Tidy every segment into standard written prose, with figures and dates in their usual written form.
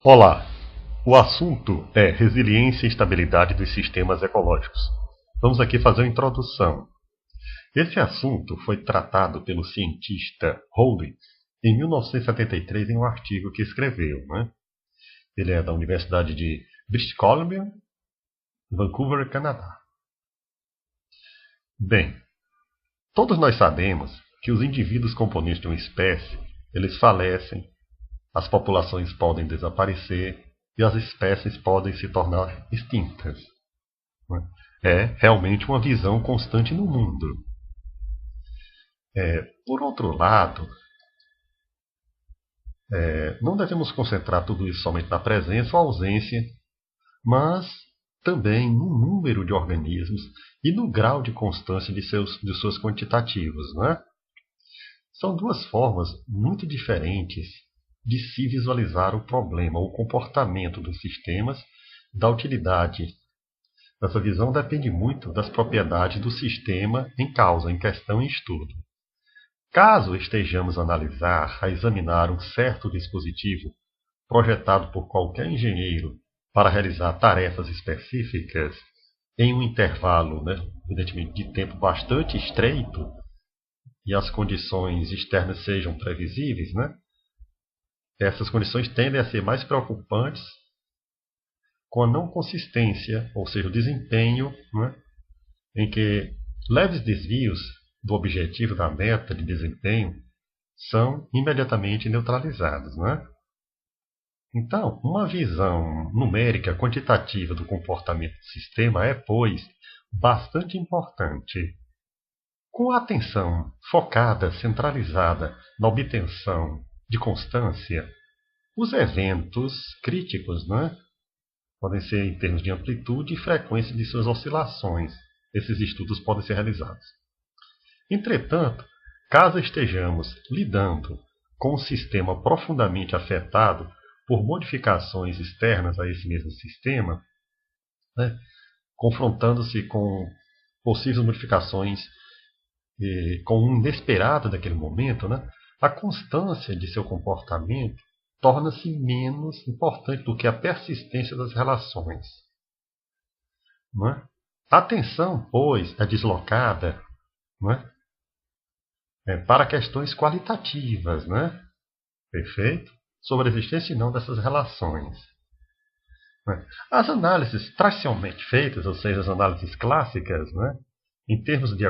Olá! O assunto é resiliência e estabilidade dos sistemas ecológicos. Vamos aqui fazer uma introdução. Esse assunto foi tratado pelo cientista Hawley em 1973 em um artigo que escreveu. Ele é da Universidade de British Columbia, Vancouver, Canadá. Bem, todos nós sabemos que os indivíduos componentes de uma espécie, eles falecem, as populações podem desaparecer e as espécies podem se tornar extintas. É realmente uma visão constante no mundo. Por outro lado, não devemos concentrar tudo isso somente na presença ou ausência, mas também no número de organismos e no grau de constância de seus quantitativos. São duas formas muito diferentes de se visualizar o problema, o comportamento dos sistemas, da utilidade. Essa visão depende muito das propriedades do sistema em causa, em questão em estudo. Caso estejamos a examinar um certo dispositivo projetado por qualquer engenheiro para realizar tarefas específicas em um intervalo, evidentemente, de tempo bastante estreito e as condições externas sejam previsíveis, essas condições tendem a ser mais preocupantes com a não consistência, ou seja, o desempenho, em que leves desvios do objetivo da meta de desempenho são imediatamente neutralizados. Então, uma visão numérica quantitativa do comportamento do sistema é, pois, bastante importante. Com a atenção focada, centralizada na obtenção de constância, os eventos críticos podem ser em termos de amplitude e frequência de suas oscilações. Esses estudos podem ser realizados. Entretanto, caso estejamos lidando com um sistema profundamente afetado por modificações externas a esse mesmo sistema, confrontando-se com possíveis modificações com o inesperado daquele momento, a constância de seu comportamento torna-se menos importante do que a persistência das relações. A atenção, pois, é deslocada para questões qualitativas, perfeito? Sobre a existência e não dessas relações. As análises tradicionalmente feitas, ou seja, as análises clássicas, em termos de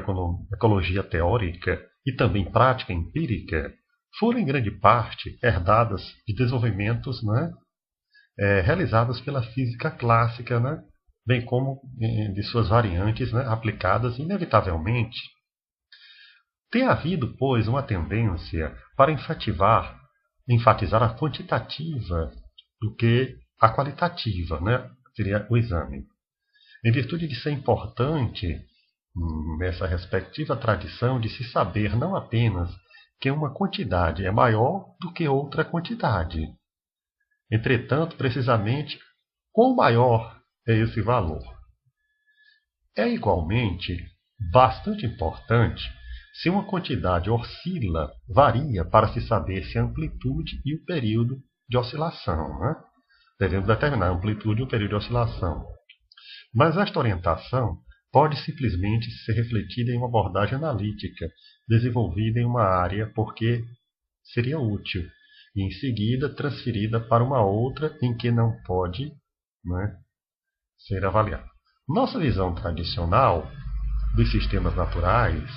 ecologia teórica e também prática empírica, foram em grande parte herdadas de desenvolvimentos realizados pela física clássica, bem como de suas variantes aplicadas inevitavelmente. Tem havido, pois, uma tendência para enfatizar a quantitativa do que a qualitativa, seria o exame. Em virtude de ser importante, nessa respectiva tradição, de se saber não apenas que uma quantidade é maior do que outra quantidade. Entretanto, precisamente, quão maior é esse valor? É igualmente bastante importante se uma quantidade oscila, varia para se saber se a amplitude e o período de oscilação. Devemos determinar a amplitude e o período de oscilação. Mas esta orientação pode simplesmente ser refletida em uma abordagem analítica, desenvolvida em uma área porque seria útil, e em seguida transferida para uma outra em que não pode ser avaliada. Nossa visão tradicional dos sistemas naturais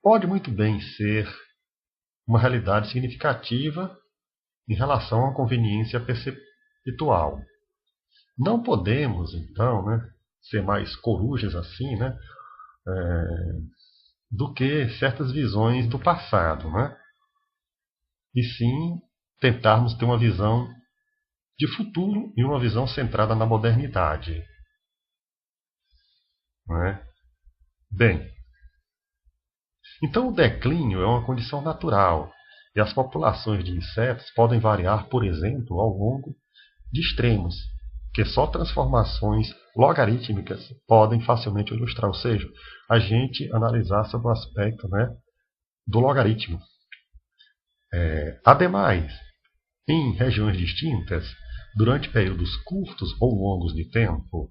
pode muito bem ser uma realidade significativa em relação à conveniência perceptual. Não podemos, então, ser mais corujas assim, do que certas visões do passado, e sim tentarmos ter uma visão de futuro e uma visão centrada na modernidade. Bem, então o declínio é uma condição natural e as populações de insetos podem variar, por exemplo, ao longo de extremos, que só transformações logarítmicas podem facilmente ilustrar, ou seja, a gente analisar sobre o aspecto do logaritmo. Ademais, em regiões distintas, durante períodos curtos ou longos de tempo,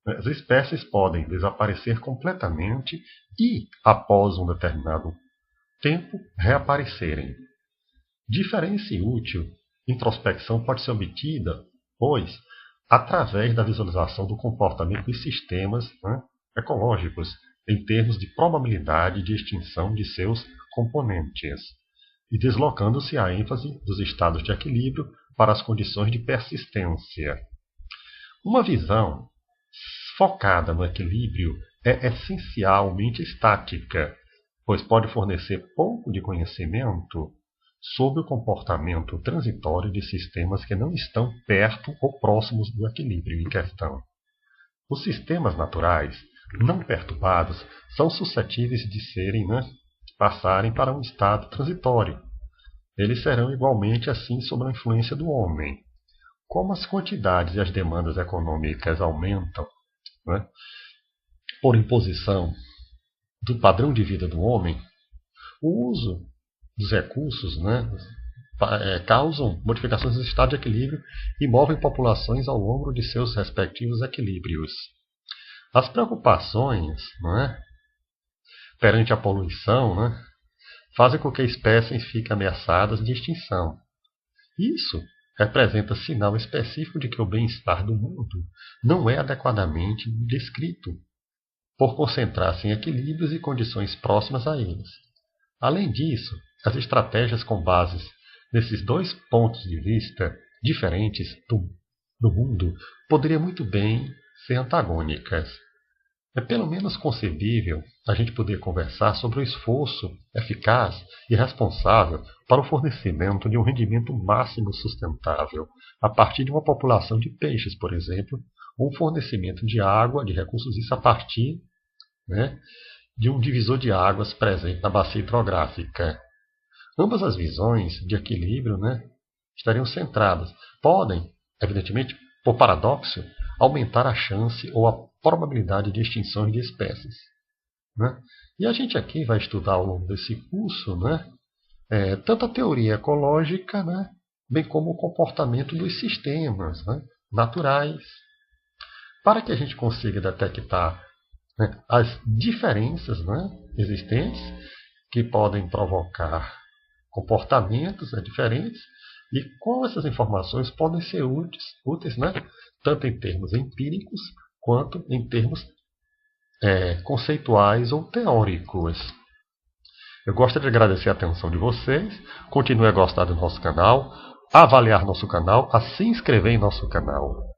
as espécies podem desaparecer completamente e, após um determinado tempo, reaparecerem. Diferença útil, introspecção pode ser obtida, pois, através da visualização do comportamento de sistemas ecológicos, em termos de probabilidade de extinção de seus componentes, e deslocando-se a ênfase dos estados de equilíbrio para as condições de persistência. Uma visão focada no equilíbrio é essencialmente estática, pois pode fornecer pouco de conhecimento sobre o comportamento transitório de sistemas que não estão perto ou próximos do equilíbrio em questão. Os sistemas naturais não perturbados são suscetíveis de passarem para um estado transitório. Eles serão igualmente assim sob a influência do homem. Como as quantidades e as demandas econômicas aumentam, por imposição do padrão de vida do homem, o uso dos recursos causam modificações no estado de equilíbrio e movem populações ao longo de seus respectivos equilíbrios. As preocupações perante a poluição fazem com que espécies fiquem ameaçadas de extinção. Isso representa sinal específico de que o bem-estar do mundo não é adequadamente descrito, por concentrar-se em equilíbrios e condições próximas a eles. Além disso, as estratégias com base nesses dois pontos de vista diferentes do mundo poderiam muito bem ser antagônicas. É pelo menos concebível a gente poder conversar sobre o esforço eficaz e responsável para o fornecimento de um rendimento máximo sustentável, a partir de uma população de peixes, por exemplo, ou um fornecimento de água, de recursos, isso a partir de um divisor de águas presente na bacia hidrográfica. Ambas as visões de equilíbrio estariam centradas. Podem, evidentemente, por paradoxo, aumentar a chance ou a probabilidade de extinção de espécies. E a gente aqui vai estudar ao longo desse curso tanto a teoria ecológica, bem como o comportamento dos sistemas naturais, para que a gente consiga detectar as diferenças existentes que podem provocar comportamentos diferentes e como essas informações podem ser úteis tanto em termos empíricos quanto em termos conceituais ou teóricos. Eu gostaria de agradecer a atenção de vocês. Continue a gostar do nosso canal, a avaliar nosso canal, a se inscrever em nosso canal.